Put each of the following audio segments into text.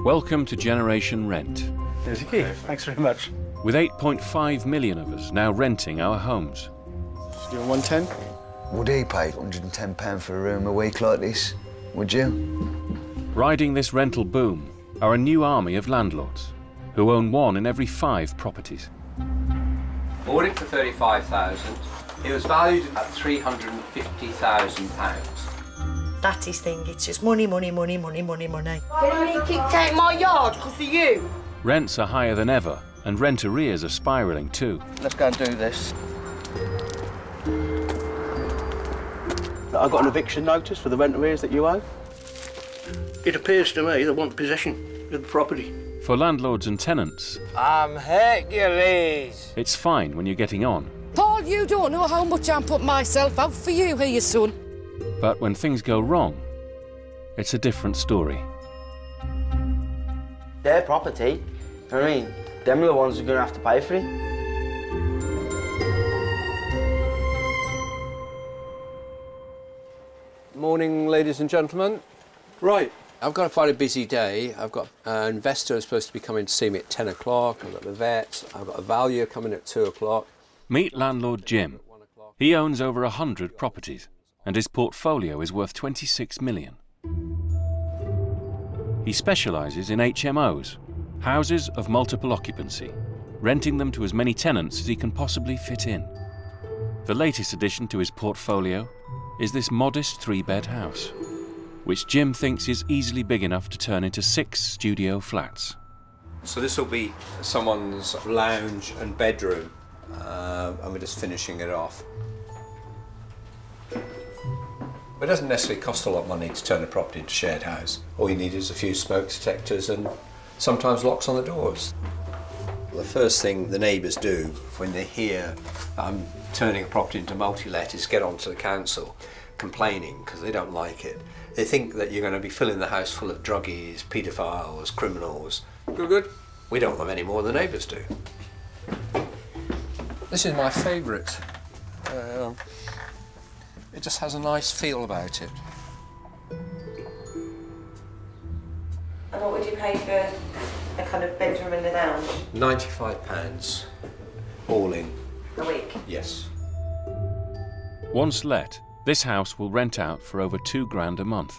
Welcome to Generation Rent. There's your key. Thanks very much. With 8.5 million of us now renting our homes. Just doing 110? Would he pay £110 for a room a week like this? Would you? Riding this rental boom are a new army of landlords who own 1 in every 5 properties. Bought it for £35,000. It was valued at £350,000. That's his thing. It's just money, money, money, money, money, money. Getting me kicked out my yard because of you. Rents are higher than ever, and rent arrears are spiralling too. Let's go and do this. I got an eviction notice for the rent arrears that you owe. It appears to me they want possession of the property. For landlords and tenants, I'm Hercules. it's fine when you're getting on. Paul, you don't know how much I'm putting myself out for you here, son. But when things go wrong, it's a different story. Their property. I mean, them are the ones who are going to have to pay for it. Morning, ladies and gentlemen. Right, I've got quite a busy day. I've got an investor who's supposed to be coming to see me at 10 o'clock. I've got the vet. I've got a valuer coming at 2 o'clock. Meet landlord Jim. He owns over 100 properties, and his portfolio is worth 26 million. He specialises in HMOs, houses of multiple occupancy, renting them to as many tenants as he can possibly fit in. The latest addition to his portfolio is this modest 3-bed house, which Jim thinks is easily big enough to turn into 6 studio flats. So this will be someone's lounge and bedroom, and we're just finishing it off. It doesn't necessarily cost a lot of money to turn a property into a shared house. All you need is a few smoke detectors and sometimes locks on the doors. The first thing the neighbours do when they hear I'm turning a property into multi-let is get onto the council complaining because they don't like it. They think that you're going to be filling the house full of druggies, paedophiles, criminals. Good. We don't want them any more than the neighbours do. This is my favourite. It just has a nice feel about it. And what would you pay for a kind of bedroom and a lounge? £95, all in. A week? Yes. Once let, this house will rent out for over £2 grand a month.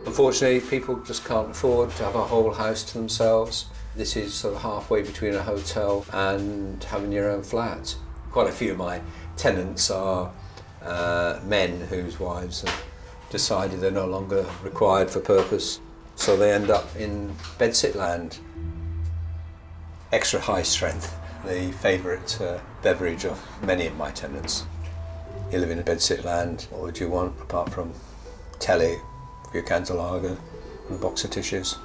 Unfortunately, people just can't afford to have a whole house to themselves. This is sort of halfway between a hotel and having your own flat. Quite a few of my tenants are men whose wives have decided they're no longer required for purpose, so they end up in bedsit land. Extra high strength, the favourite beverage of many of my tenants. You live in a bedsit land, what would you want apart from telly, a few cans of lager and a box of tissues?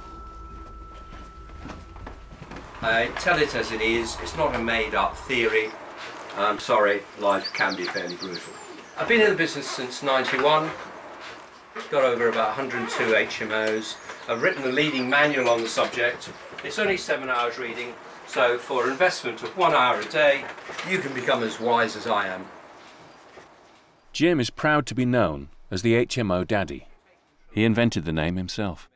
I tell it as it is, it's not a made-up theory. I'm sorry, life can be fairly brutal. I've been in the business since '91, got over about 102 HMOs. I've written a leading manual on the subject. It's only 7 hours reading, so for an investment of 1 hour a day, you can become as wise as I am. Jim is proud to be known as the HMO Daddy. He invented the name himself.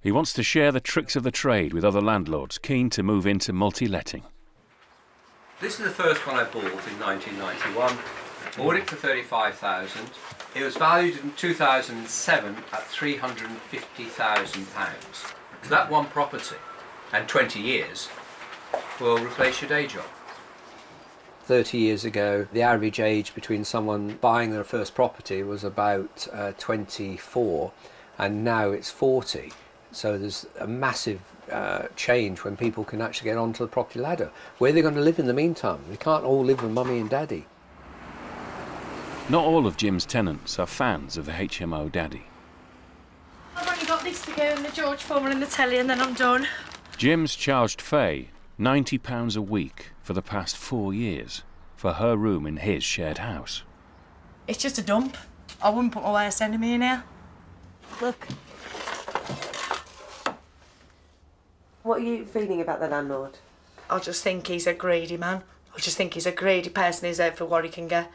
He wants to share the tricks of the trade with other landlords keen to move into multi-letting. This is the first one I bought in 1991. Bought it for £35,000. It was valued in 2007 at £350,000. So that one property and 20 years will replace your day job. 30 years ago, the average age between someone buying their first property was about 24, and now it's 40. So there's a massive change when people can actually get onto the property ladder. Where are they going to live in the meantime? They can't all live with mummy and daddy. Not all of Jim's tenants are fans of the HMO Daddy. I've only got this to go and the George Foreman and the telly and then I'm done. Jim's charged Faye £90 a week for the past 4 years for her room in his shared house. It's just a dump. I wouldn't put my worst enemy in here. Look. What are you feeling about the landlord? I just think he's a greedy man. I just think he's a greedy person. He's out for what he can get.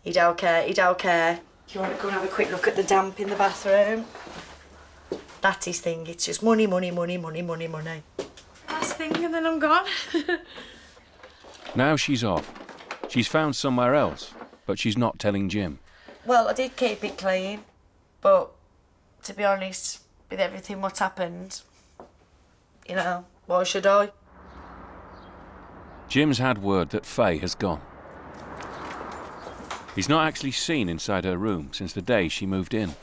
He don't care, he don't care. You want to go and have a quick look at the damp in the bathroom? That's his thing. It's just money, money, money, money, money, money. Last thing, and then I'm gone. Now she's off. She's found somewhere else, but she's not telling Jim. Well, I did keep it clean, but to be honest, with everything what's happened, you know, why should I? Jim's had word that Faye has gone. He's not actually seen inside her room since the day she moved in.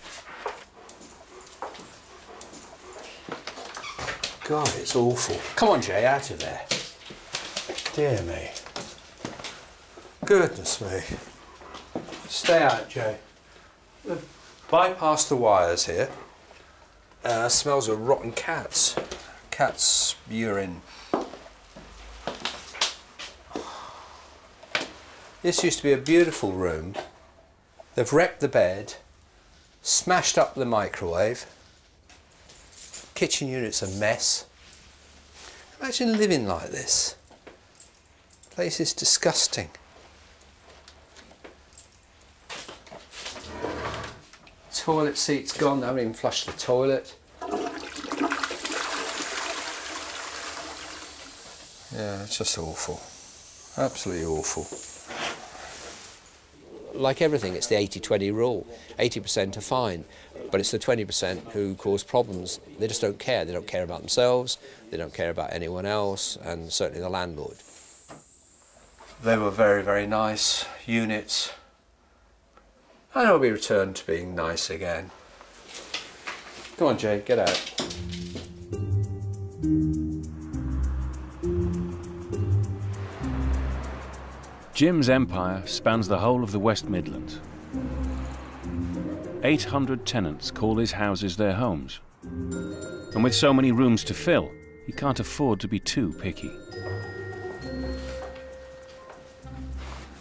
God, it's awful. Come on, Jay, out of there. Dear me. Goodness me. Stay out, Jay. Bypass the wires here. Smells of rotten cats. Cat's urine. This used to be a beautiful room. They've wrecked the bed, smashed up the microwave. Kitchen unit's a mess. Imagine living like this. The place is disgusting. Toilet seat's gone, they haven't even flushed the toilet. Yeah, it's just awful. Absolutely awful. Like everything, it's the 80-20 rule. 80% are fine, but it's the 20% who cause problems. They just don't care. They don't care about themselves, they don't care about anyone else, and certainly the landlord. They were very, very nice units. And it'll be returned to being nice again. Come on, Jay, get out. Jim's empire spans the whole of the West Midlands. 800 tenants call his houses their homes. And with so many rooms to fill, he can't afford to be too picky.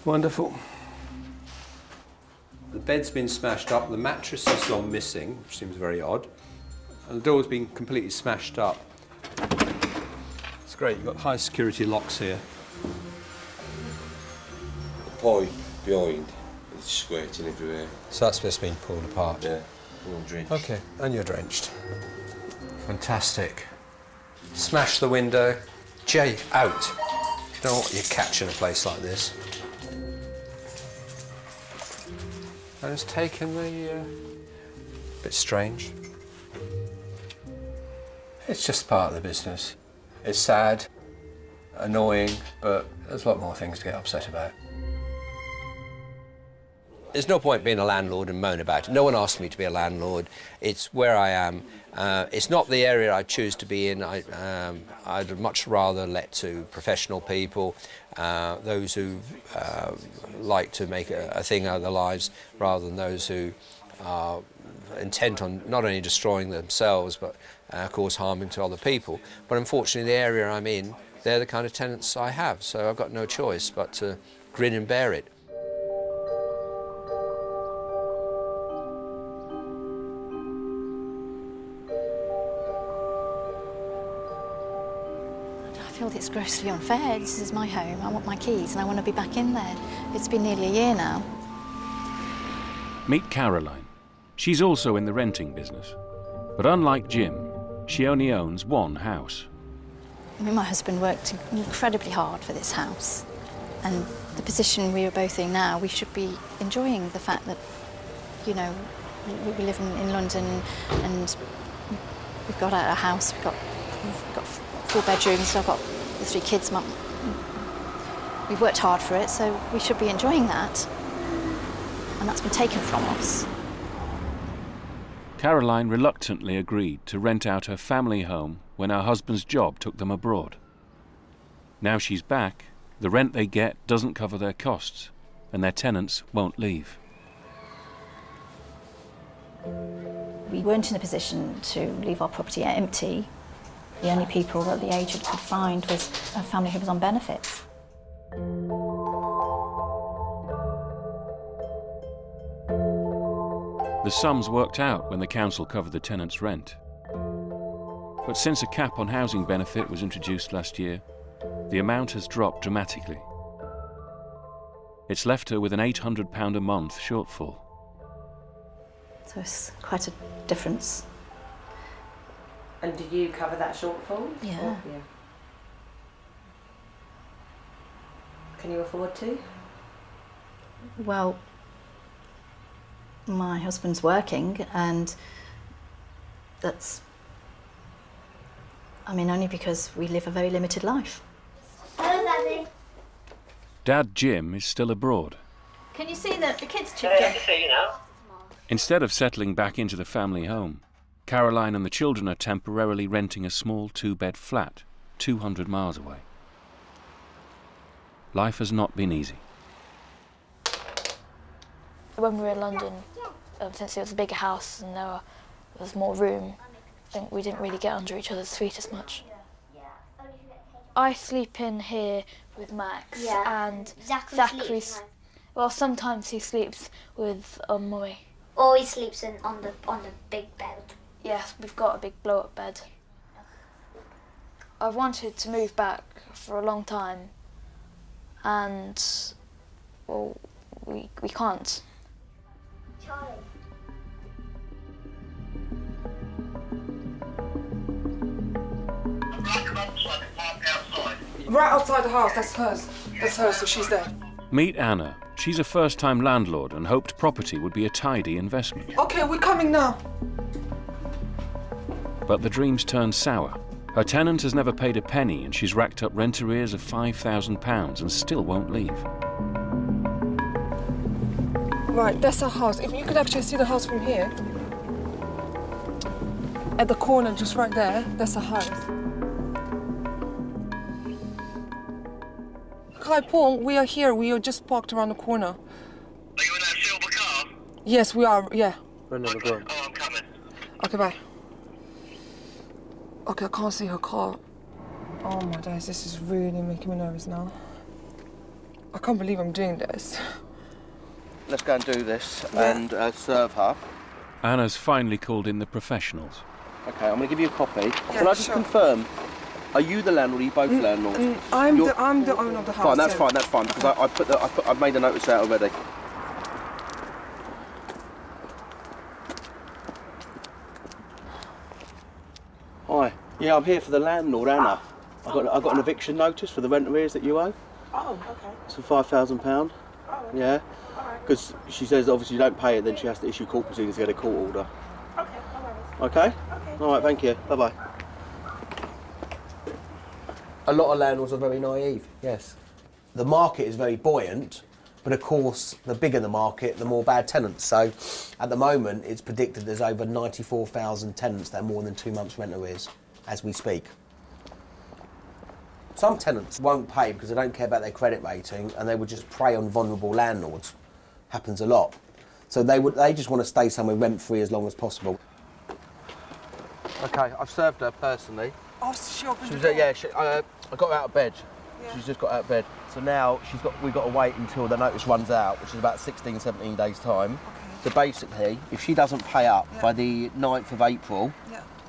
Wonderful. The bed's been smashed up, the mattress has gone missing, which seems very odd, and the door's been completely smashed up. It's great, you've got high security locks here. The pipe behind, it's squirting everywhere. So that's just been pulled apart? Yeah, all drenched. OK, and you're drenched. Fantastic. Smash the window. Jay, out. You don't know what you catch in a place like this. And it's taken the... bit strange. It's just part of the business. It's sad, annoying, but there's a lot more things to get upset about. There's no point being a landlord and moan about it. No one asked me to be a landlord. It's where I am. It's not the area I choose to be in. I'd much rather let to professional people, those who like to make a thing out of their lives, rather than those who are intent on not only destroying themselves, but cause harm to other people. But unfortunately, the area I'm in, they're the kind of tenants I have, so I've got no choice but to grin and bear it. I feel it's grossly unfair. This is my home. I want my keys and I want to be back in there. It's been nearly a year now. Meet Caroline. She's also in the renting business. But unlike Jim, she only owns one house. I mean, my husband worked incredibly hard for this house. And the position we are both in now, we should be enjoying the fact that, you know, we live in London and we've got a house, we've got 4 bedrooms, I've got the 3 kids. We've worked hard for it, so we should be enjoying that. And that's been taken from us. Caroline reluctantly agreed to rent out her family home when her husband's job took them abroad. Now she's back, the rent they get doesn't cover their costs, and their tenants won't leave. We weren't in a position to leave our property empty. The only people that the agent could find was a family who was on benefits. The sums worked out when the council covered the tenants' rent. But since a cap on housing benefit was introduced last year, the amount has dropped dramatically. It's left her with an £800 a month shortfall. So it's quite a difference And do you cover that shortfall? Yeah. Yeah. Can you afford to? Well, my husband's working, and that's, I mean, only because we live a very limited life. Hello, Daddy. Dad Jim is still abroad. Can you see the kids' chicken? I can see you now. Instead of settling back into the family home, Caroline and the children are temporarily renting a small 2-bed flat 200 miles away. Life has not been easy. When we were in London, since it was a bigger house and there was more room, I think we didn't really get under each other's feet as much. I sleep in here with Max, and Zachary. Well, sometimes he sleeps with Mummy. Or he sleeps on the big bed. Yes, we've got a big blow-up bed. I've wanted to move back for a long time, and well, we can't. Charlie. Right outside the house, that's hers. That's hers, so she's there. Meet Anna. She's a first-time landlord and hoped property would be a tidy investment. Okay, we're coming now. But the dreams turned sour. Her tenant has never paid a penny and she's racked up rent arrears of £5,000 and still won't leave. Right, that's our house. If you could actually see the house from here. At the corner, just right there, that's our house. Hi, Paul, we are here. We are just parked around the corner. Are you in that silver car? Yes, we are, yeah. Okay. Oh, I'm coming. Okay, bye. Okay, I can't see her car. Oh my days, this is really making me nervous now. I can't believe I'm doing this. Let's go and do this and serve her. Anna's finally called in the professionals. Okay, I'm going to give you a copy. Can I just confirm? Are you the landlord? Or are you both landlords? I'm the owner of the house. Fine, that's fine. Because I've made a notice out already. Hi. Yeah, I'm here for the landlord, Anna. I got an eviction notice for the rent arrears that you owe. Oh, okay. It's for £5,000. Oh, okay. Yeah. Because she says obviously you don't pay it, then she has to issue court proceedings to get a court order. Okay, all right. Okay? Okay. All right, thank you. Bye-bye. A lot of landlords are very naive, yes. The market is very buoyant, but of course, the bigger the market, the more bad tenants. So, at the moment, it's predicted there's over 94,000 tenants that are more than 2 months' rent arrears, as we speak. Some tenants won't pay because they don't care about their credit rating, and they would just prey on vulnerable landlords. Happens a lot. So they just want to stay somewhere rent-free as long as possible. Okay, I've served her personally. Oh, she opened She the was, door. yeah, I got her out of bed. Yeah. She's just got out of bed. So now we've got to wait until the notice runs out, which is about 16, 17 days' time. Okay. So basically, if she doesn't pay up by the 9th of April,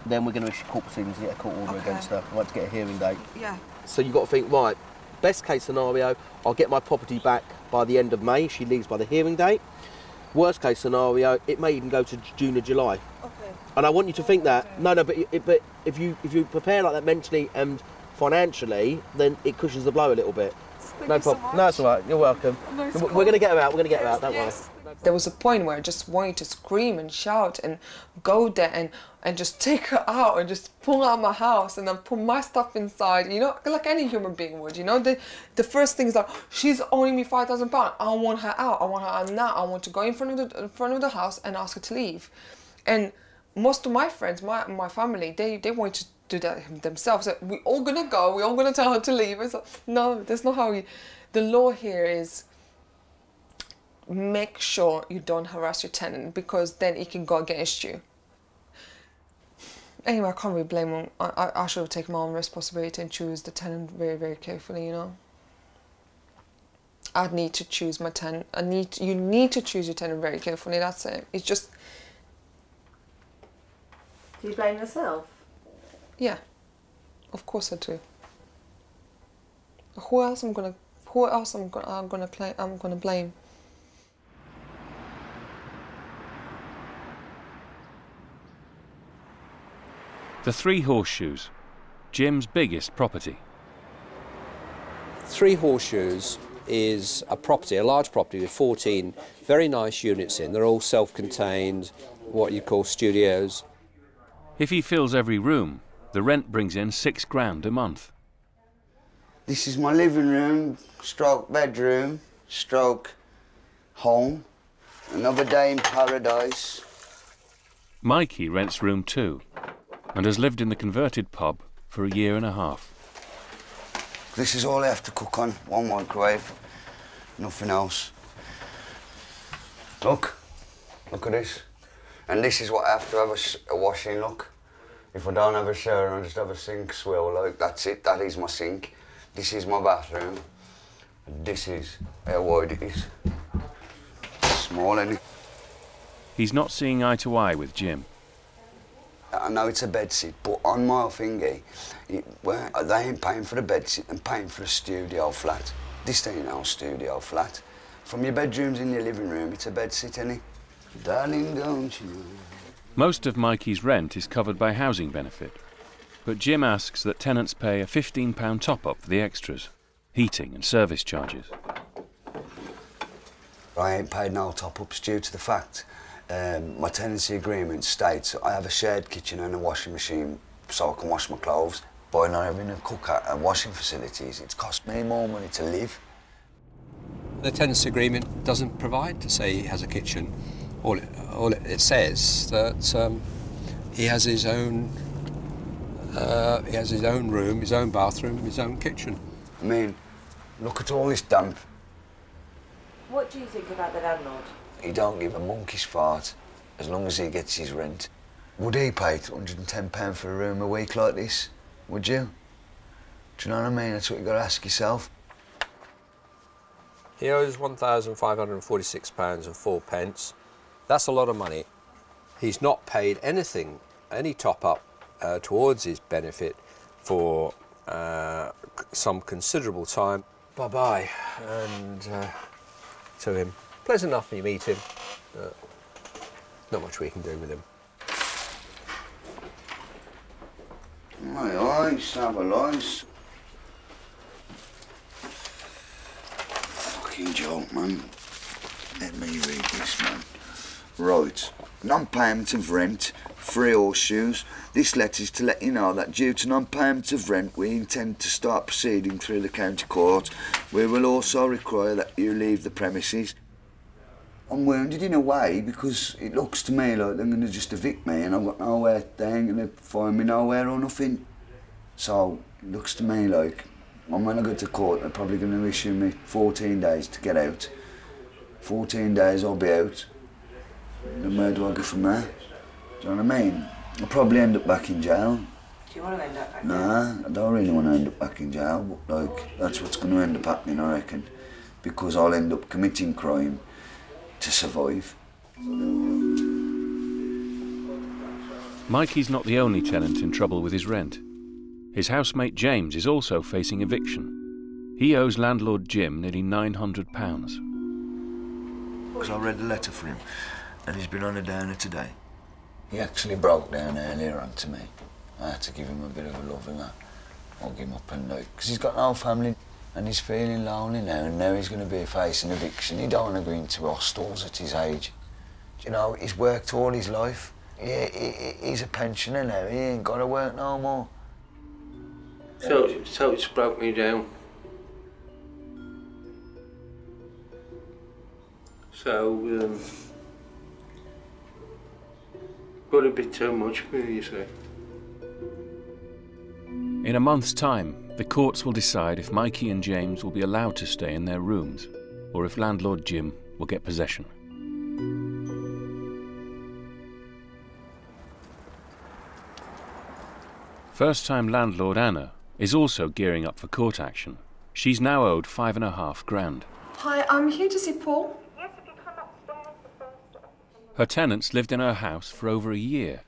then we're going to issue court proceedings and get a court order against her. I want to get a hearing date. Yeah. So you've got to think, right, best case scenario, I'll get my property back by the end of May. She leaves by the hearing date. Worst case scenario, it may even go to June or July. Okay. And I want you to think that. No, but if you prepare like that mentally and financially, then it cushions the blow a little bit. No problem. So no, it's all right. You're welcome. No, We're going to get her out. We're going to get her out. Don't worry. There was a point where I just wanted to scream and shout and go there and just take her out and just pull out my house and then put my stuff inside, you know, like any human being would, you know. The first thing is like, she's owing me £5,000. I want her out. I want her out now. I want to go in front of the house and ask her to leave. And most of my friends, my family, they want to do that themselves. So we're all gonna go. We're all gonna tell her to leave. It's like, no, that's not how the law here is. Make sure you don't harass your tenant because then it can go against you. Anyway, I can't really blame him. I should have taken my own responsibility and choose the tenant very, very carefully, you know. I need to choose my tenant. You need to choose your tenant very carefully, that's it. It's just... Do you blame yourself? Yeah, of course I do. Who else I'm gonna blame? The Three Horseshoes, Jim's biggest property. Three Horseshoes is a property, a large property with 14 very nice units in. They're all self-contained, what you call studios. If he fills every room, the rent brings in £6 a month. This is my living room, stroke bedroom, stroke home. Another day in paradise. Mikey rents room 2 and has lived in the converted pub for a year and a half. This is all I have to cook on, one microwave, nothing else. Look at this. And this is what I have to have a washing, look. If I don't have a shower, I just have a sink swill, like, that's it, that is my sink. This is my bathroom. And this is how wide it is. Small, isn't it? He's not seeing eye to eye with Jim. I know it's a bedsit, but on my thingy, they ain't paying for the bedsit and paying for a studio flat. This ain't no studio flat. From your bedrooms in your living room, it's a bedsit, ain't it? Darling, don't you know? Most of Mikey's rent is covered by housing benefit, but Jim asks that tenants pay a £15 top-up for the extras, heating and service charges. I ain't paid no top-ups due to the fact my tenancy agreement states I have a shared kitchen and a washing machine so I can wash my clothes. By not having a cooker and washing facilities, it's cost me more money to live. The tenancy agreement doesn't provide to say he has a kitchen. All it says that he has his own room, his own bathroom, his own kitchen. I mean, look at all this damp. What do you think about the landlord? He don't give a monkey's fart as long as he gets his rent. Would he pay £110 for a room a week like this? Would you? Do you know what I mean? That's what you've got to ask yourself. He owes £1,546.04. That's a lot of money. He's not paid anything, any top-up towards his benefit for some considerable time. Bye-bye, and to him. Pleasant enough when you meet him, not much we can do with him. My eyes, have a lice. Fucking joke, man. Let me read this, man. Right. Non-payment of rent, Three Horseshoes. This letter is to let you know that due to non-payment of rent, we intend to start proceeding through the county court. We will also require that you leave the premises. I'm wounded in a way because it looks to me like they're going to just evict me and I've got nowhere, they ain't going to find me nowhere or nothing. So it looks to me like when I go to court, they're probably going to issue me 14 days to get out. 14 days I'll be out. Then where do I go from there? Do you know what I mean? I'll probably end up back in jail. Do you want to end up back Nah, I don't really want to end up back in jail, but like, that's what's going to end up happening, I reckon. Because I'll end up committing crime to survive. Mikey's not the only tenant in trouble with his rent. His housemate James is also facing eviction. He owes landlord Jim nearly £900. Because I read the letter for him, and he's been on a downer today. He actually broke down earlier on to me. I had to give him a bit of a love and that. I'll give him up and like, because he's got no family. And he's feeling lonely now, and now he's going to be facing eviction. He don't want to go into hostels at his age. You know, he's worked all his life. He's a pensioner now, he ain't got to work no more. So it's broke me down. So, got a bit too much for me, you see. In a month's time, the courts will decide if Mikey and James will be allowed to stay in their rooms, or if landlord Jim will get possession. First-time landlord Anna is also gearing up for court action. She's now owed £5,500. Hi, I'm here to see Paul. Her tenants lived in her house for over a year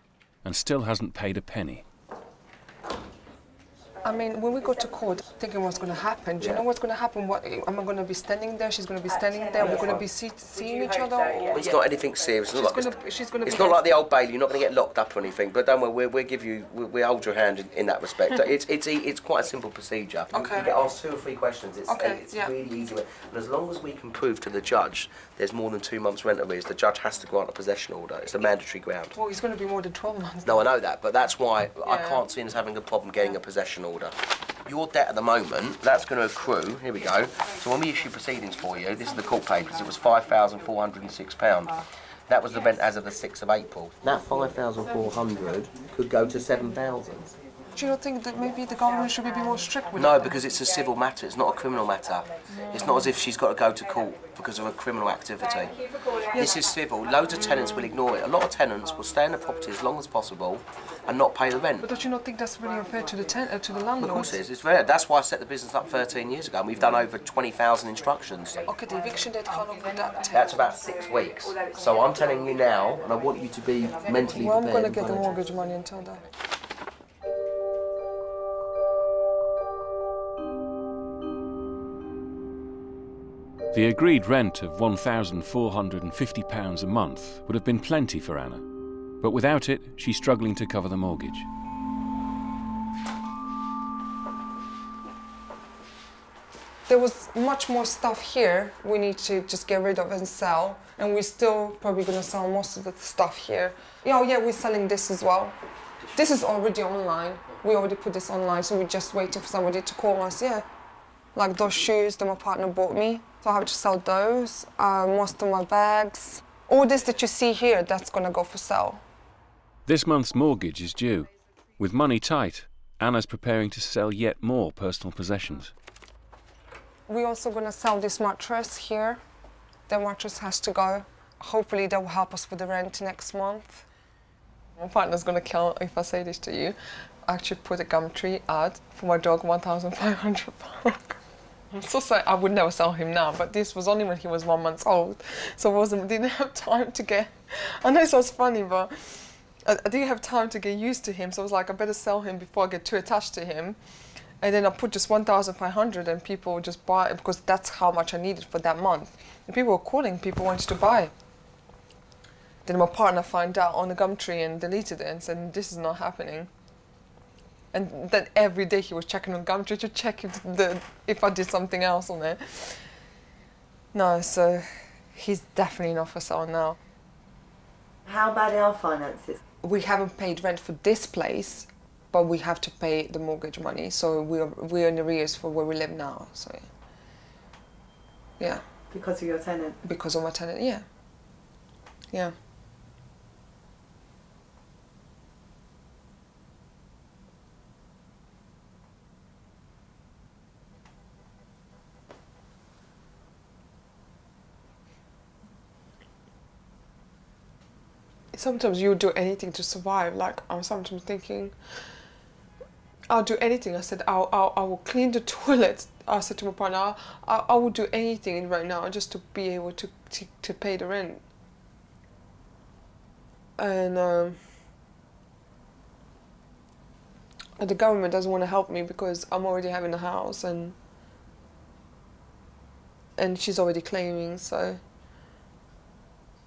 and still hasn't paid a penny. mean, when we go to court, thinking what's going to happen. Do you know what's going to happen? What am I going to be standing there? She's going to be standing there. We're going to be seeing each other. Or It's not anything serious. She's going to. It's not like the Old Bailey. You're not going to get locked up or anything. But don't worry, we hold your hand in that respect. It's quite a simple procedure. Okay. You get asked 2 or 3 questions. It's really easy. And as long as we can prove to the judge there's more than 2 months' rent arrears, the judge has to grant a possession order. It's a mandatory ground. Well, it's going to be more than 12 months. No, I know that, but that's why I can't see us having a problem getting a possession order. Your debt at the moment, that's going to accrue. Here we go. So when we issue proceedings for you, this is the court papers. It was £5,406. That was the rent as of the 6th of April. That 5,400 could go to 7,000. Do you not think that maybe the government should be more strict with it? No, because it's a civil matter. It's not a criminal matter. It's not as if she's got to go to court because of a criminal activity. This is civil. Loads of tenants will ignore it. A lot of tenants will stay in the property as long as possible and not pay the rent. But don't you not think that's really unfair to the landlord? Of course it is. It's fair. That's why I set the business up 13 years ago, and we've done over 20,000 instructions. Okay, the eviction date, how long would that take? That's about 6 weeks. So I'm telling you now, and I want you to be mentally Well, prepared. I'm going to get the mortgage money until then. The agreed rent of £1,450 a month would have been plenty for Anna, but without it, she's struggling to cover the mortgage. There was much more stuff here we need to just get rid of and sell, and we're still probably going to sell most of the stuff here. Oh yeah, we're selling this as well. This is already online. We already put this online, so we're just waiting for somebody to call us, yeah. Like those shoes that my partner bought me. So I have to sell those, most of my bags. All this that you see here, that's going to go for sale. This month's mortgage is due. With money tight, Anna's preparing to sell yet more personal possessions. We're also going to sell this mattress here. The mattress has to go. Hopefully that will help us with the rent next month. My partner's going to kill if I say this to you. I actually put a Gumtree ad for my dog, £1,500. I'm so sorry, I would never sell him now, but this was only when he was 1 month old, so I didn't have time to get... I know it sounds funny, but I didn't have time to get used to him, so I was like, I better sell him before I get too attached to him. And then I put just 1,500 and people would just buy it because that's how much I needed for that month. And people were calling, people wanted to buy. Then my partner found out on the Gumtree and deleted it and said, this is not happening. And then every day he was checking on Gumtree to check if I did something else on it. No, so he's definitely not for sale now. How bad are our finances? We haven't paid rent for this place, but we have to pay the mortgage money. So we're in arrears for where we live now. So yeah. Because of your tenant? Because of my tenant, yeah. Yeah. Sometimes you do anything to survive. Like I'm sometimes thinking, I'll do anything. I said I will clean the toilets. I said to my partner, I will do anything right now just to be able to pay the rent. And the government doesn't want to help me because I'm already having a house and she's already claiming, so.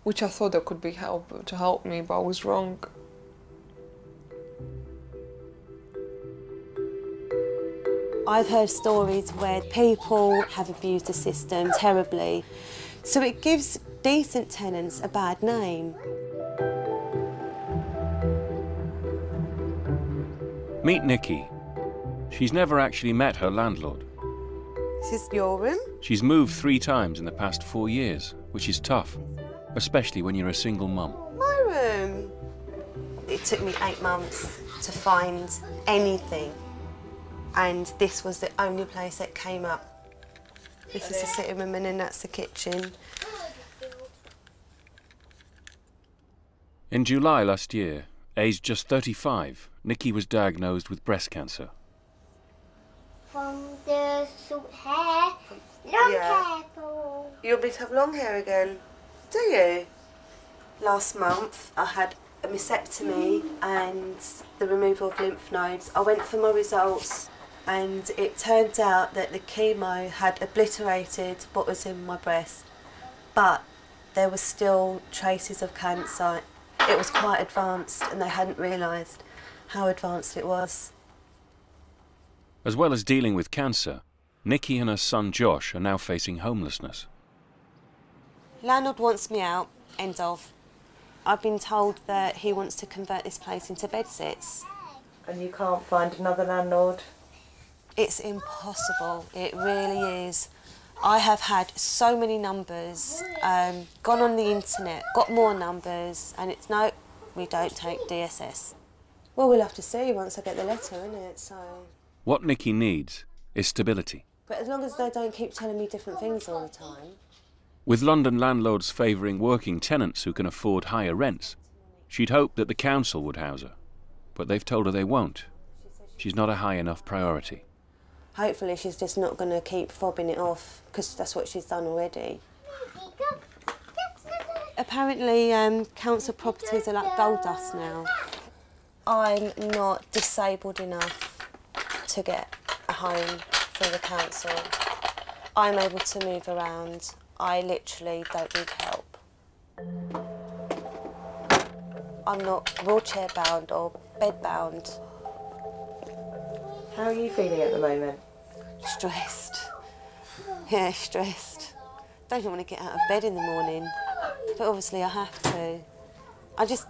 Which I thought there could be help to help me, but I was wrong. I've heard stories where people have abused the system terribly, so it gives decent tenants a bad name. Meet Nikki. She's never actually met her landlord. Is this your room? She's moved 3 times in the past 4 years, which is tough, especially when you're a single mum. My room. It took me 8 months to find anything, and this was the only place that came up. This is the sitting room and then that's the kitchen. In July last year, aged just 35, Nikki was diagnosed with breast cancer. From the short hair, long hair. You'll be to have long hair again, do you? Last month I had a mastectomy and the removal of lymph nodes. I went for my results and it turned out that the chemo had obliterated what was in my breast, but there were still traces of cancer. It was quite advanced and they hadn't realised how advanced it was. As well as dealing with cancer, Nikki and her son Josh are now facing homelessness. Landlord wants me out, end of. I've been told that he wants to convert this place into bedsits. And you can't find another landlord? It's impossible, it really is. I have had so many numbers, gone on the internet, got more numbers, and it's no, we don't take DSS. Well, we'll have to see once I get the letter, innit, so... What Nikki needs is stability. But as long as they don't keep telling me different things all the time... With London landlords favouring working tenants who can afford higher rents, she'd hoped that the council would house her. But they've told her they won't. She's not a high enough priority. Hopefully she's just not going to keep fobbing it off, because that's what she's done already. Apparently council properties are like gold dust now. I'm not disabled enough to get a home for the council. I'm able to move around. I literally don't need help. I'm not wheelchair bound or bed bound. How are you feeling at the moment? Stressed. Yeah, stressed. Don't even want to get out of bed in the morning, but obviously I have to. I just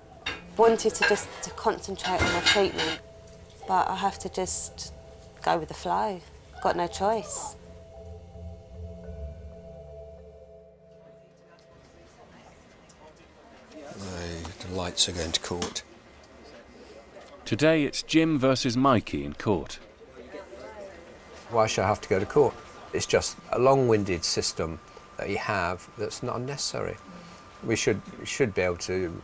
wanted to concentrate on my treatment, but I have to just go with the flow. Got no choice. The lights are going to court. Today it's Jim versus Mikey in court. Why should I have to go to court? It's just a long-winded system that you have that's not unnecessary. We should be able to,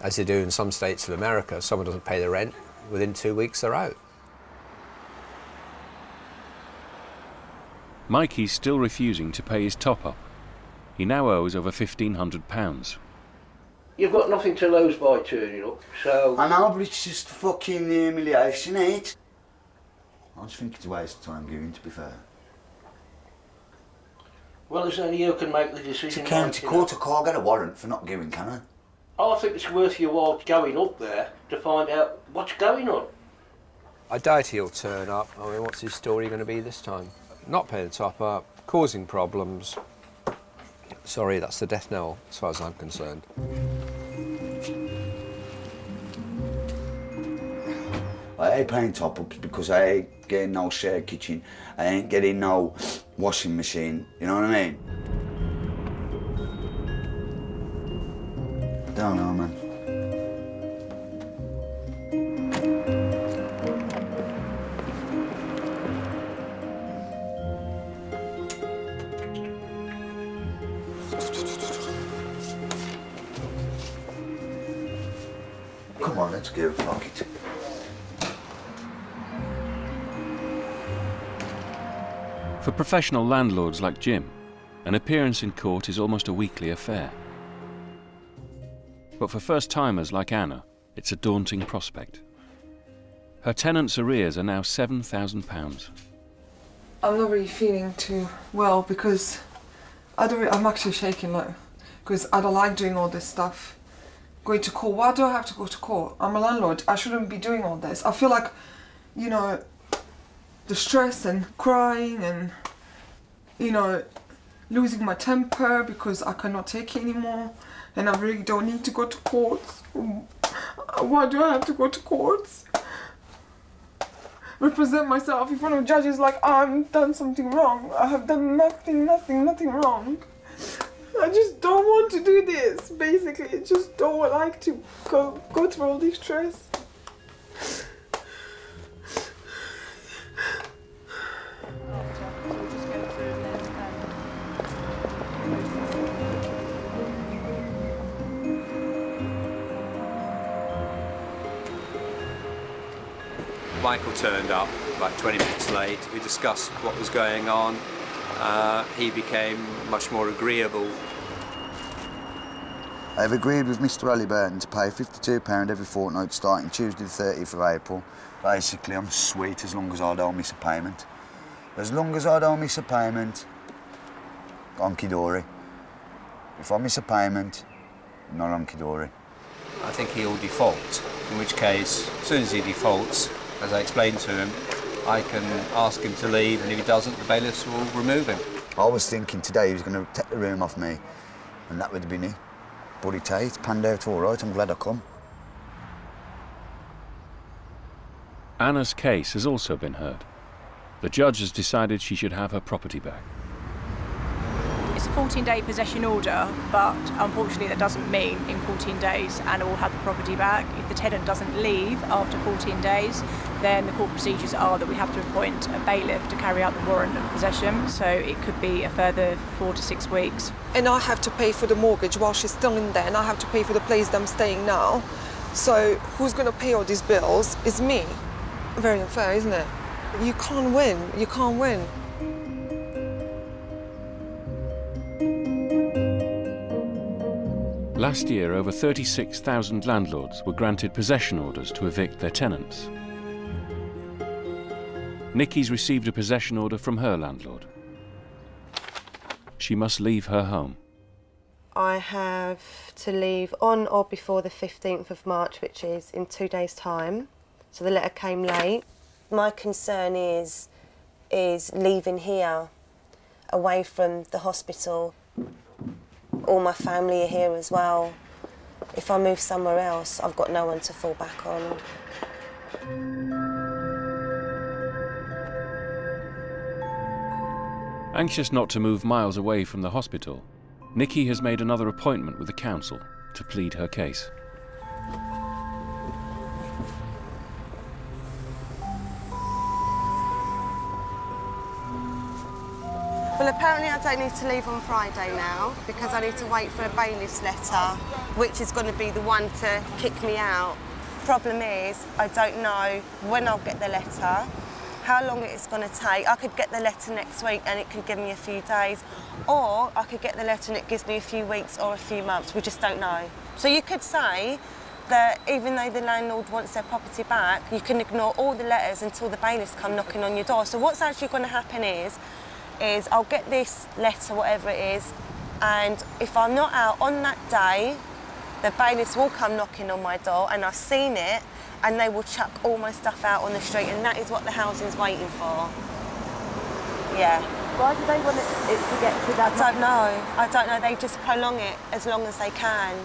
as they do in some states of America, if someone doesn't pay the rent, within 2 weeks they're out. Mikey's still refusing to pay his top-up. He now owes over £1,500. You've got nothing to lose by turning up, so... I know, but it's just fucking humiliation, ain't it? I just think it's a waste of time giving, to be fair. Well, there's only you can make the decision. It's a county court, I can't get a warrant for not giving, can I? I think it's worth your while going up there to find out what's going on. I doubt he'll turn up. I mean, what's his story going to be this time? Not paying the top up, causing problems. Sorry, that's the death knell, as far as I'm concerned. I ain't paying top-ups because I ain't getting no shared kitchen. I ain't getting no washing machine, you know what I mean? Don't know, man. Come on, let's give a pocket. For professional landlords like Jim, an appearance in court is almost a weekly affair. But for first-timers like Anna, it's a daunting prospect. Her tenant's arrears are now £7,000. I'm not really feeling too well because I'm actually shaking, like, because I don't like doing all this stuff. Going to court, why do I have to go to court? I'm a landlord, I shouldn't be doing all this. I feel like, you know, the stress and crying and, you know, losing my temper because I cannot take it anymore and I really don't need to go to court. Why do I have to go to court? Represent myself in front of judges like I've done something wrong. I have done nothing wrong. I just don't want to do this, basically. I just don't like to go through all this stress. Michael turned up about 20 minutes late. We discussed what was going on. He became much more agreeable. I have agreed with Mr Halliburton to pay £52 every fortnight starting Tuesday the 30th of April. Basically, I'm sweet as long as I don't miss a payment. As long as I don't miss a payment, honky-dory. If I miss a payment, not honky-dory. I think he'll default, in which case, as soon as he defaults, as I explained to him, I can ask him to leave, and if he doesn't, the bailiffs will remove him. I was thinking today he was going to take the room off me, and that would have been it. But it's panned out all right. I'm glad I come. Anna's case has also been heard. The judge has decided she should have her property back. It's a 14-day possession order, but unfortunately that doesn't mean in 14 days Anna will have the property back. If the tenant doesn't leave after 14 days, then the court procedures are that we have to appoint a bailiff to carry out the warrant of possession, so it could be a further 4 to 6 weeks. And I have to pay for the mortgage while she's still in there, and I have to pay for the place that I'm staying now. So who's going to pay all these bills? It's me. Very unfair, isn't it? You can't win. You can't win. Last year, over 36,000 landlords were granted possession orders to evict their tenants. Nikki's received a possession order from her landlord. She must leave her home. I have to leave on or before the 15th of March, which is in 2 days' time. So the letter came late. My concern is leaving here, away from the hospital. All my family are here as well. If I move somewhere else, I've got no one to fall back on. Anxious not to move miles away from the hospital, Nikki has made another appointment with the council to plead her case. Well, apparently I don't need to leave on Friday now because I need to wait for a bailiff's letter, which is going to be the one to kick me out. Problem is, I don't know when I'll get the letter, how long it's going to take. I could get the letter next week and it could give me a few days, or I could get the letter and it gives me a few weeks or a few months. We just don't know. So you could say that even though the landlord wants their property back, you can ignore all the letters until the bailiffs come knocking on your door. So what's actually going to happen is I'll get this letter, whatever it is, and if I'm not out on that day, the bailiffs will come knocking on my door, and I've seen it, and they will chuck all my stuff out on the street, and that is what the housing's waiting for. Yeah. Why do they want it to get to that? I don't know. I don't know. They just prolong it as long as they can.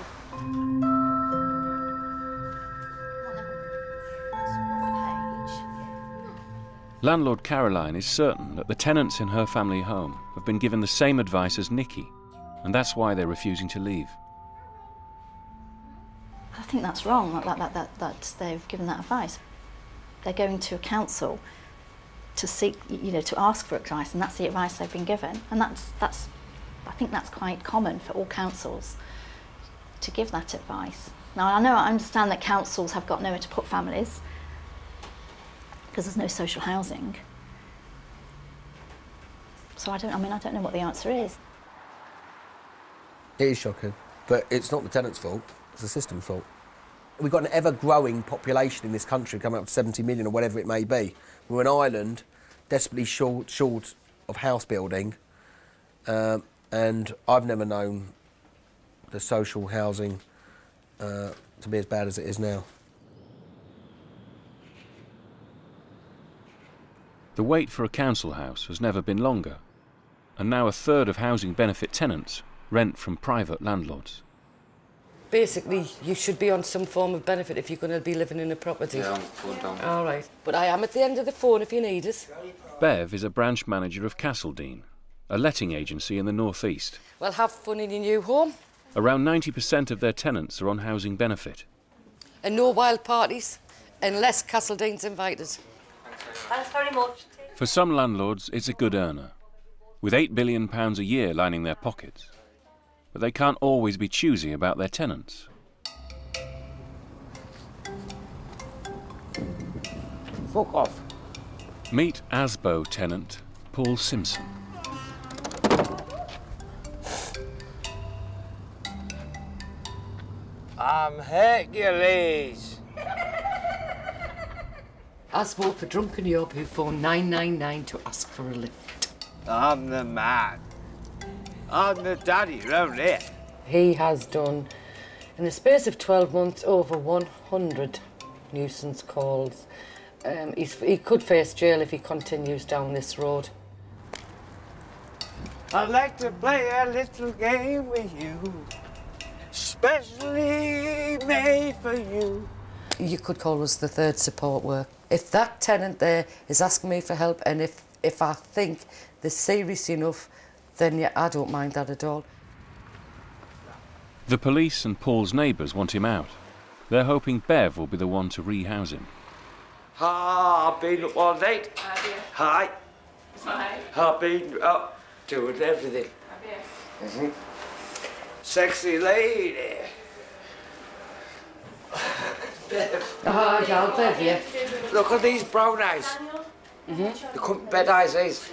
Landlord Caroline is certain that the tenants in her family home have been given the same advice as Nikki, and that's why they're refusing to leave. I think that's wrong, that they've given that advice. They're going to a council to seek, to ask for advice, and that's the advice they've been given. And I think that's quite common for all councils to give that advice. Now, I understand that councils have got nowhere to put families because there's no social housing. So I don't know what the answer is. It is shocking, but it's not the tenant's fault. It's the system's fault. We've got an ever-growing population in this country, coming up to 70 million or whatever it may be. We're an island, desperately short of house building, and I've never known the social housing to be as bad as it is now. The wait for a council house has never been longer, and now a third of housing benefit tenants rent from private landlords. Basically, you should be on some form of benefit if you're going to be living in a property. Yeah, I'm full down. All right. But I am at the end of the phone if you need us. Bev is a branch manager of Castledene, a letting agency in the northeast. Well, have fun in your new home. Around 90% of their tenants are on housing benefit. And no wild parties, unless Castledene's invited. Thanks very much. For some landlords, it's a good earner, with £8 billion a year lining their pockets. But they can't always be choosy about their tenants. Fuck off. Meet Asbo tenant Paul Simpson. I'm Hercules. I spoke for drunken yob who phoned 999 to ask for a lift. I'm the man. I'm the daddy round here. He has done, in the space of 12 months, over 100 nuisance calls. He could face jail if he continues down this road. I'd like to play a little game with you, specially made for you. You could call us the third support work. If that tenant there is asking me for help, and if I think they're serious enough, then yeah, I don't mind that at all. The police and Paul's neighbours want him out. They're hoping Bev will be the one to rehouse him. I've been up all night. Hi. Hi. I've been up doing everything. Sexy lady. Hi, I'll Bev, yeah. Look at these brown eyes. They come bed eyes, these.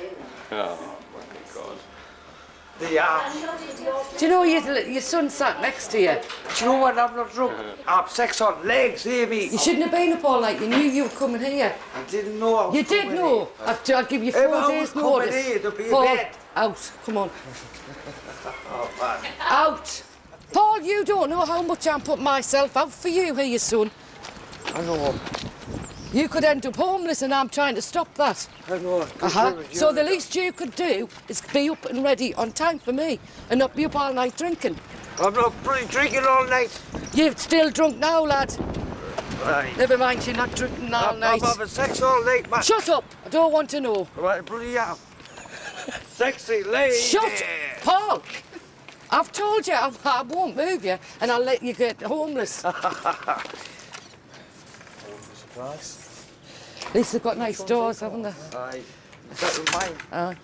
Oh my God. They are. Do you know your son sat next to you? Do you know what? I'm not drunk. I'm sex on legs, hear me? You shouldn't have been up all night. You knew you were coming here. I didn't know I was You did know. I'll give you 4 days notice. Here, there'll be a Paul, bed. out. Come on. Oh, man. Out. Paul, you don't know how much I'm putting myself out for you here, son. I know. You could end up homeless and I'm trying to stop that. I know. So the least you could do is be up and ready on time for me and not be up all night drinking. I'm not bloody drinking all night. You're still drunk now, lad. Right. Never mind, you're not drinking all night. I'm having sex all night, man. Shut up. I don't want to know. Right, bloody hell. Sexy lady. Shut Paul. I've told you I won't move you and I'll let you get homeless. At least they've got nice doors, haven't they? Aye. That mine.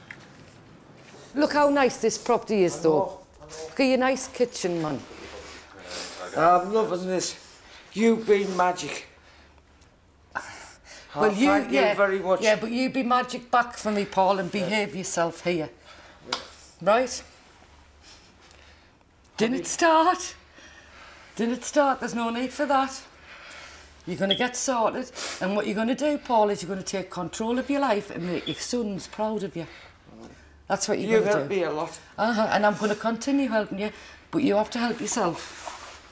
Look how nice this property is, though. Look at your nice kitchen, man. I'm loving this. You've been magic. Well, thank you very much. Yeah, but you be magic back for me, Paul, and behave yourself here. Right? Didn't it start? Didn't it start? There's no need for that. You're going to get sorted, and what you're going to do, Paul, is you're going to take control of your life and make your sons proud of you. That's what you're going to do. You've helped me a lot. And I'm going to continue helping you, but you have to help yourself.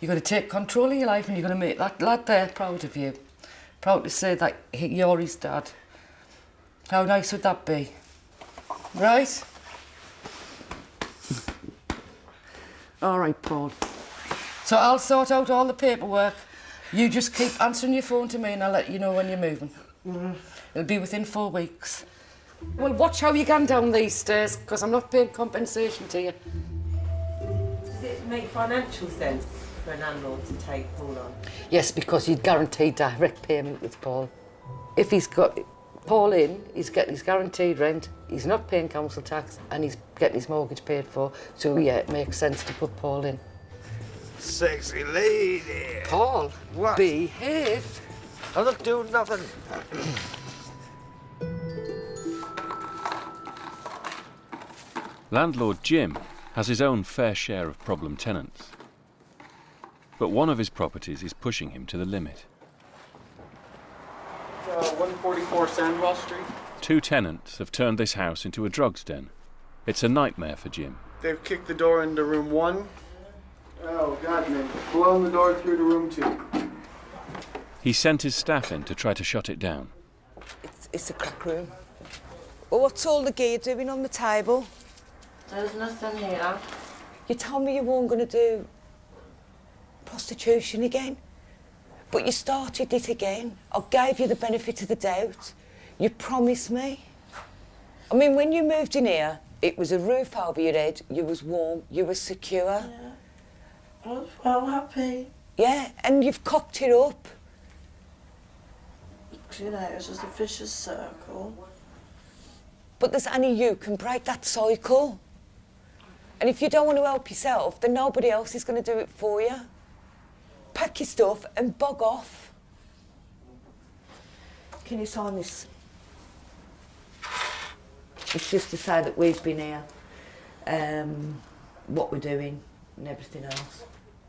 You're going to take control of your life and you're going to make that lad there proud of you. Proud to say that you're his dad. How nice would that be? Right? All right, Paul. So I'll sort out all the paperwork. You just keep answering your phone to me and I'll let you know when you're moving. It'll be within 4 weeks. Well, watch how you get down these stairs, because I'm not paying compensation to you. Does it make financial sense for a landlord to take Paul on? Yes, because you'd guarantee direct payment with Paul. If he's got Paul in, he's getting his guaranteed rent, he's not paying council tax, and he's getting his mortgage paid for. So, yeah, it makes sense to put Paul in. Sexy lady. Paul, what? Behave. I'm not doing nothing. Landlord Jim has his own fair share of problem tenants. But one of his properties is pushing him to the limit. 144 Sandwell Street. 2 tenants have turned this house into a drugs den. It's a nightmare for Jim. They've kicked the door into room 1. Oh, God, man. Blown the door through to room 2. He sent his staff in to try to shut it down. It's a crack room. Well, what's all the gear doing on the table? There's nothing here. You told me you weren't going to do prostitution again, but you started it again. I gave you the benefit of the doubt. You promised me. I mean, when you moved in here, it was a roof over your head, you was warm, you were secure. Yeah. I was well happy. Yeah, and you've cocked it up. You know, it was just a vicious circle. But there's only you can break that cycle. And if you don't want to help yourself, then nobody else is going to do it for you. Pack your stuff and bog off. Can you sign this? It's just to say that we've been here, what we're doing and everything else.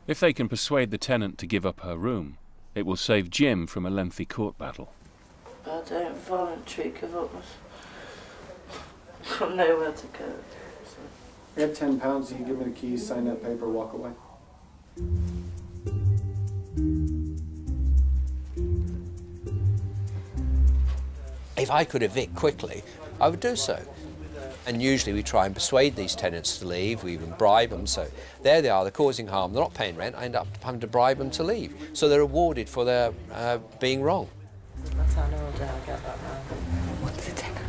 If they can persuade the tenant to give up her room, it will save Jim from a lengthy court battle. I don't voluntarily give up. I've got nowhere to go. I got £10, you can give me the keys, sign that paper, walk away. If I could evict quickly, I would do so. And usually we try and persuade these tenants to leave, we even bribe them, so there they are, they're causing harm, they're not paying rent, I end up having to bribe them to leave. So they're rewarded for their being wrong. That's how I know I get that now. What's a tenner?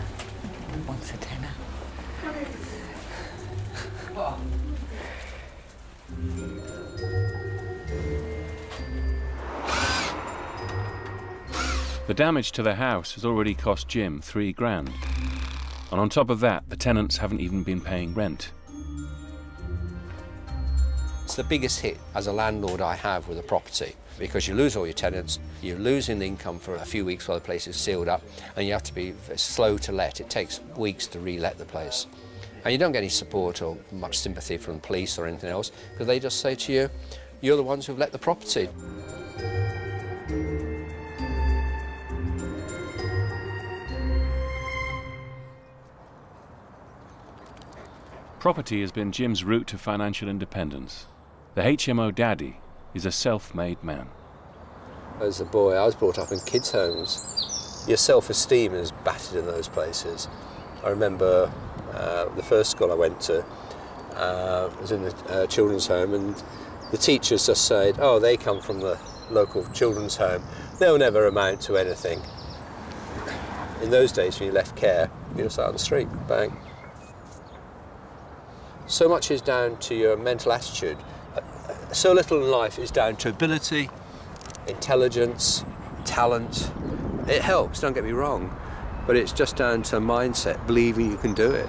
What's a tenner? The damage to the house has already cost Jim £3 grand. And on top of that, the tenants haven't even been paying rent. It's the biggest hit as a landlord I have with a property, because you lose all your tenants, you're losing the income for a few weeks while the place is sealed up, and you have to be slow to let. It takes weeks to re-let the place. And you don't get any support or much sympathy from the police or anything else, because they just say to you, you're the ones who've let the property. Property has been Jim's route to financial independence. The HMO daddy is a self-made man. As a boy, I was brought up in kids' homes. Your self-esteem is battered in those places. I remember the first school I went to was in the children's home, and the teachers just said, oh, they come from the local children's home. They'll never amount to anything. In those days, when you left care, you just out on the street, bang. So much is down to your mental attitude. So little in life is down to ability, intelligence, talent. It helps, don't get me wrong, but it's just down to mindset, believing you can do it.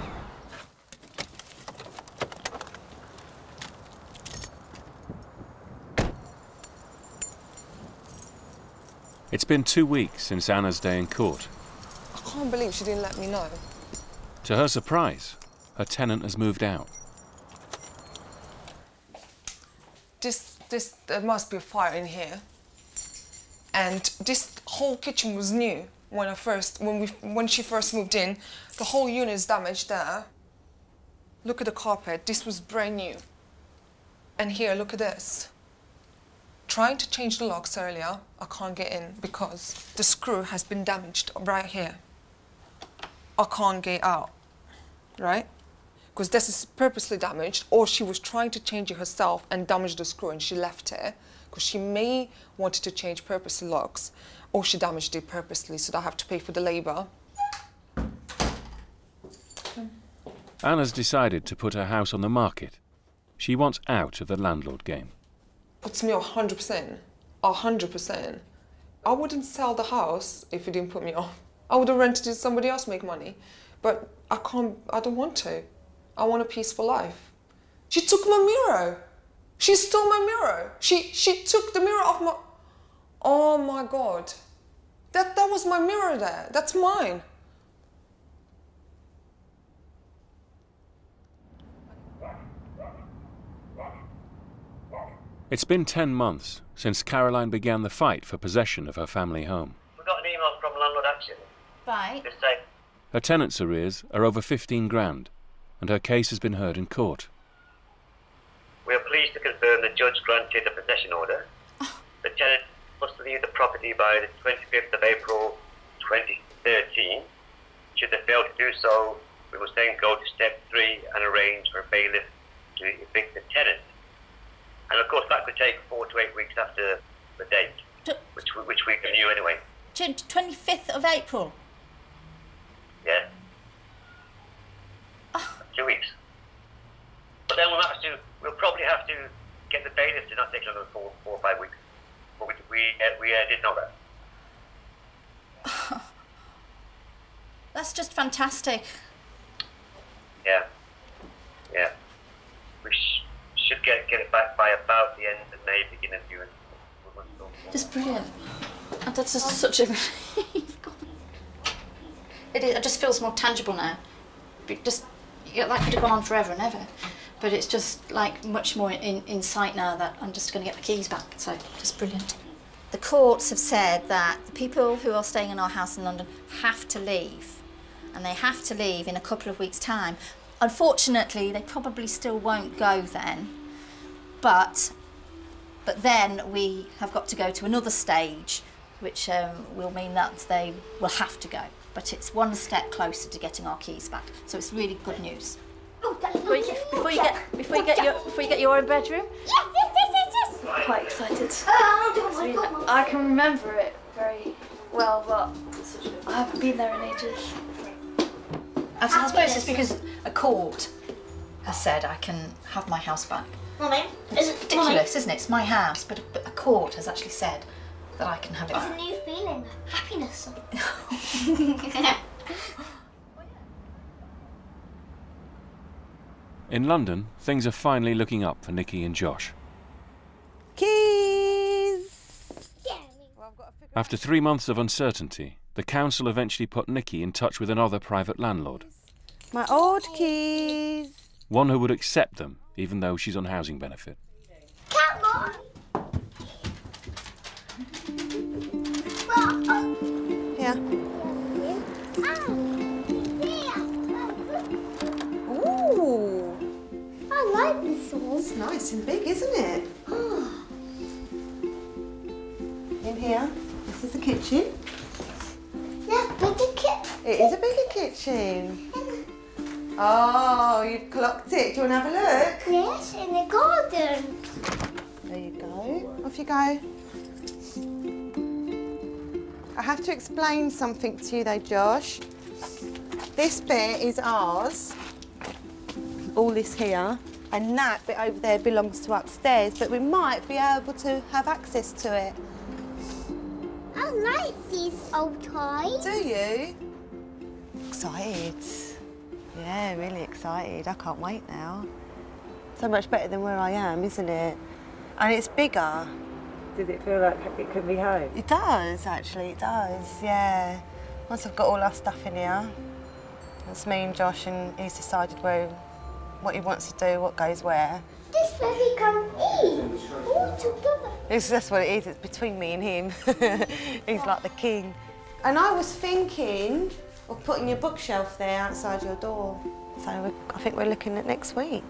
It's been 2 weeks since Anna's day in court. I can't believe she didn't let me know. To her surprise, her tenant has moved out. There must be a fire in here. And this whole kitchen was new when she first moved in. The whole unit is damaged there. Look at the carpet, this was brand new. And here, look at this. Trying to change the locks earlier, I can't get in because the screw has been damaged right here. I can't get out, right? Because this is purposely damaged, or she was trying to change it herself and damaged the screw and she left it, because she may wanted to change purposely locks, or she damaged it purposely so that I have to pay for the labour. Anna's decided to put her house on the market. She wants out of the landlord game. Puts me off 100%, 100%. I wouldn't sell the house if it didn't put me off. I would have rented it to somebody else, make money, but I don't want to. I want a peaceful life. She took my mirror. She stole my mirror. She took the mirror off my... Oh my God. That was my mirror there. That's mine. It's been 10 months since Caroline began the fight for possession of her family home. We got an email from landlordach. Right. Just saying. Her tenant's arrears are over 15 grand, and her case has been heard in court. We are pleased to confirm the judge granted a possession order. The tenant must leave the property by the 25th of April 2013. Should they fail to do so, we must then go to step 3 and arrange for a bailiff to evict the tenant. And of course that could take 4 to 8 weeks after the date, which we can view anyway. 25th of April? Yeah. 2 weeks. But then we'll probably have to get the bailiff to not take another 4 or 5 weeks. But we did know that. That's just fantastic. Yeah. Yeah. We should get it back by about the end of May, beginning of June. That's brilliant. And that's just such a relief. It just feels more tangible now. That could have gone on forever and ever. But it's just like much more in sight now that I'm just going to get the keys back, so just brilliant. The courts have said that the people who are staying in our house in London have to leave, and they have to leave in a couple of weeks' time. Unfortunately, they probably still won't go then, but then we have got to go to another stage, which will mean that they will have to go. But it's one step closer to getting our keys back, so it's really good news. Before you get your own bedroom? Yes. I'm quite excited. I can remember it very well, but I haven't been there in ages. I suppose it's because a court has said I can have my house back. Mummy, it's ridiculous, isn't it? It's my house, but a court has actually said that I can have it It's back. a new feeling, happiness. In London, things are finally looking up for Nikki and Josh. Keys! After 3 months of uncertainty, the council eventually put Nikki in touch with another private landlord. My old keys. One who would accept them, even though she's on housing benefit. Come on. Yeah. Ooh. I like this one. It's nice and big, isn't it? In here, this is the kitchen. Yeah, bigger kitchen. It is a bigger kitchen. Oh, you've clocked it. Do you want to have a look? Yes, in the garden. There you go. Off you go. I have to explain something to you though, Josh. This bit is ours. All this here. And that bit over there belongs to upstairs, but we might be able to have access to it. I like these old toys. Do you? Excited. Yeah, really excited. I can't wait now. So much better than where I am, isn't it? And it's bigger. Does it feel like it could be home? It does, actually, it does, yeah. Once I've got all our stuff in here, it's me and Josh, and he's decided what he wants to do, what goes where. This is where we can eat. All together. That's what it is, it's between me and him. He's like the king. And I was thinking of putting your bookshelf there outside your door. So I think we're looking at next week.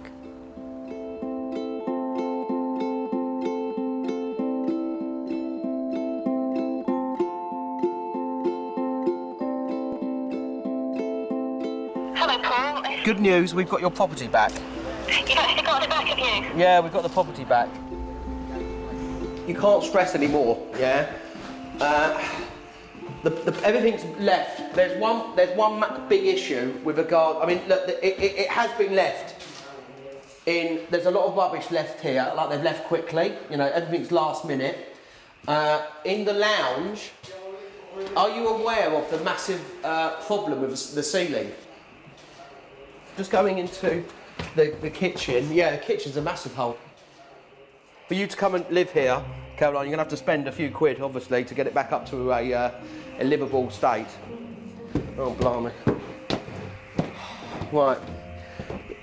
Hello, Paul. Good news, we've got your property back. You've actually got it back, have you? Yeah, we've got the property back. You can't stress anymore, yeah? Everything's left. There's one big issue with regard. I mean, look, it has been left. There's a lot of rubbish left here, like they've left quickly. You know, everything's last minute. In the lounge, are you aware of the massive problem with the ceiling? Just going into the kitchen. Yeah, the kitchen's a massive hole. For you to come and live here, Caroline, you're going to have to spend a few quid, obviously, to get it back up to a livable state. Oh, blimey. Right.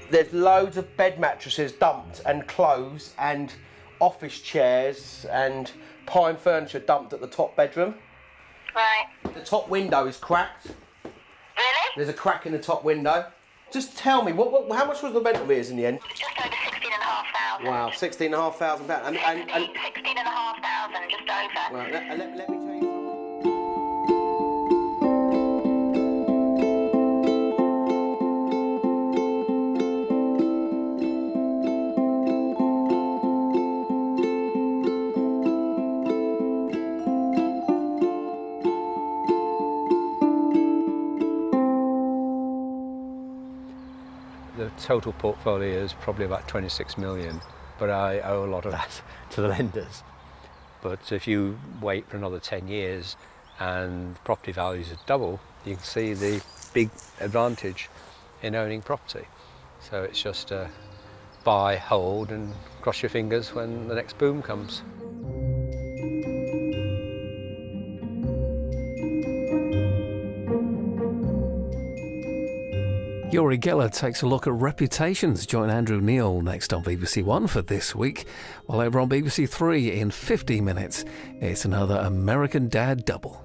There's loads of bed mattresses dumped, and clothes, and office chairs, and pine furniture dumped at the top bedroom. Right. The top window is cracked. Really? There's a crack in the top window. Just tell me, how much was the rent arrears in the end? Just over 16,500. Wow, £16,500. And 16,500, just over. well, let me tell you. The total portfolio is probably about 26 million, but I owe a lot of that to the lenders. But if you wait for another 10 years and property values are double, you can see the big advantage in owning property. So it's just buy, hold, and cross your fingers when the next boom comes. Uri Geller takes a look at reputations. Join Andrew Neil next on BBC One for This Week, while over on BBC Three in 15 minutes, it's another American Dad Double.